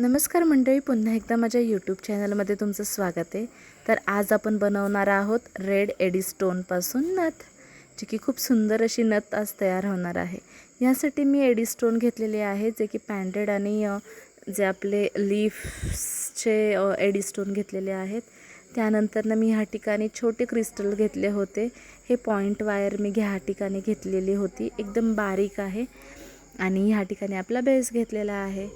नमस्कार मंडळी, पुन्हा एकदा माझ्या यूट्यूब चॅनलमध्ये तुमचं स्वागत आहे। तर आज आपण बनवणार आहोत रेड एडी स्टोनपासून नथ, जी की खूप सुंदर अशी नथ आज तयार होणार आहे। यासाठी मी एडी स्टोन घेतलेले आहे, जे की पॅन्डेड आणि जे आपले लीफचे एडी स्टोन घेतलेले आहेत। त्यानंतर मी ह्या ठिकाणी छोटे क्रिस्टल घेतले होते। हे पॉइंट वायर मी ह्या ठिकाणी घेतलेली होती, एकदम बारीक आहे। आणि ह्या ठिकाणी आपला बेस घेतलेला आहे,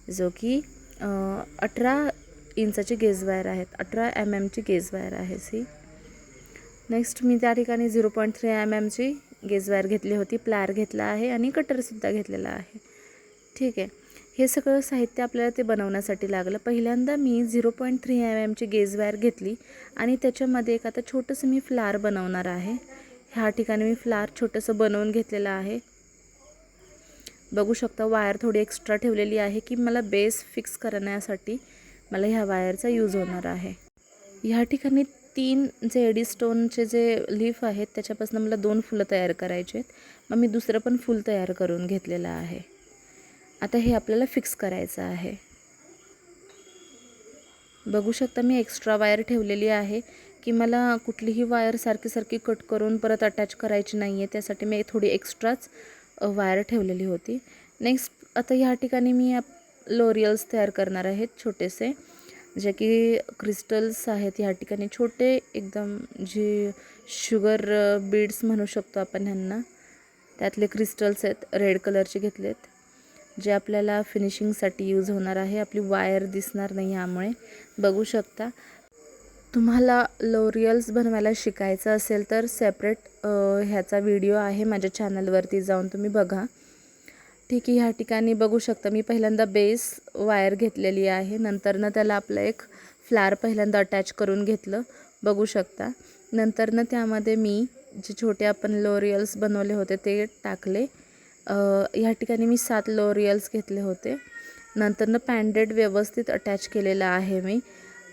जो की 18 इंचाची गेज वायर आहेत, 18 mm ची गेज वायर आहे सी। नेक्स्ट मी त्या ठिकाणी 0.3 mm ची गेज वायर घेतली होती, प्लायर घेतला आहे आणि कटरसुद्धा घेतलेला आहे। ठीक आहे, हे सगळं साहित्य आपल्याला ते बनवण्यासाठी लागलं। पहिल्यांदा मी 0.3 mm ची गेज वायर घेतली आणि त्याच्यामध्ये एक आता छोटंसं मी फ्लावर बनवणार आहे। ह्या ठिकाणी मी फ्लावर छोटंसं बनवून घेतलेलं आहे। बघू शकता, वायर थोडी एक्स्ट्रा ठेवलेली आहे की मला बेस फिक्स करण्यासाठी मला ह्या वायरचा यूज होणार आहे। ह्या ठिकाणी 3 जे एडी स्टोनचे जे लीफ आहेत त्याच्यापासून मला 2 फुलं तयार करायचे आहेत। मग मी दुसरं पण फूल तयार करून घेतलेलं आहे। आता हे आपल्याला फिक्स करायचं आहे। बघू शकता, मी एक्स्ट्रा वायर ठेवलेली आहे की मला कुठलीही वायर सारखी कट करून परत अटॅच करायची नाही आहे, त्यासाठी मी थोडी एक्स्ट्राच वायर ठेवलेली होती। नेक्स्ट आता ह्या ठिकाणी मी लोरियल्स तयार करणार आहेत, छोटेसे, जे की क्रिस्टल्स आहेत ह्या ठिकाणी, छोटे एकदम, जे शुगर बीड्स म्हणू शकतो आपण ह्यांना। त्यातले क्रिस्टल्स आहेत, रेड कलरचे घेतलेत, जे आपल्याला फिनिशिंगसाठी यूज होणार आहे। आपली वायर दिसणार नाही यामुळे। बघू शकता, तुम्हाला लोरियल्स बनवायला शिकायचं असेल तर सेपरेट ह्याचा व्हिडिओ आहे माझ्या चॅनलवरती, जाऊन तुम्ही बघा। ठीक आहे, ह्या ठिकाणी बघू शकता मी पहिल्यांदा बेस वायर घेतलेली आहे, नंतरनं त्याला आपलं एक फ्लावर पहिल्यांदा अटॅच करून घेतलं, बघू शकता। नंतरनं त्यामध्ये मी जे छोटे आपण लोरियल्स बनवले होते ते टाकले। ह्या ठिकाणी मी 7 लोरियल्स घेतले होते। नंतरनं पॅन्डेड व्यवस्थित अटॅच केलेलं आहे मी,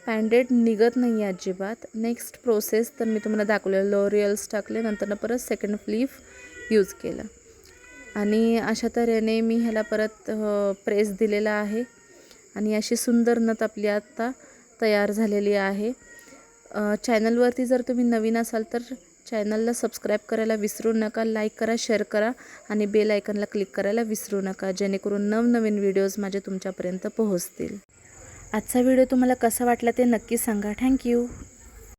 पॅन्डेड निघत नाही आहे अजिबात। नेक्स्ट प्रोसेस तर मी तुम्हाला दाखवलं, लोरियल्स टाकले, नंतरनं परत सेकंड लीफ यूज केलं आणि अशा तऱ्हेने मी ह्याला परत प्रेस दिलेला आहे आणि अशी सुंदर नथ आपली आता तयार झालेली आहे। चॅनलवरती जर तुम्ही नवीन असाल तर चॅनलला सबस्क्राईब करायला विसरू नका, लाईक करा, शेअर करा आणि बेल आयकॉनला क्लिक करायला विसरू नका, जेणेकरून नवनवीन व्हिडिओज माझे तुमच्यापर्यंत पोहोचतील। आजचा व्हिडिओ तुम्हाला कसा वाटला ते नक्की सांगा। थँक्यू।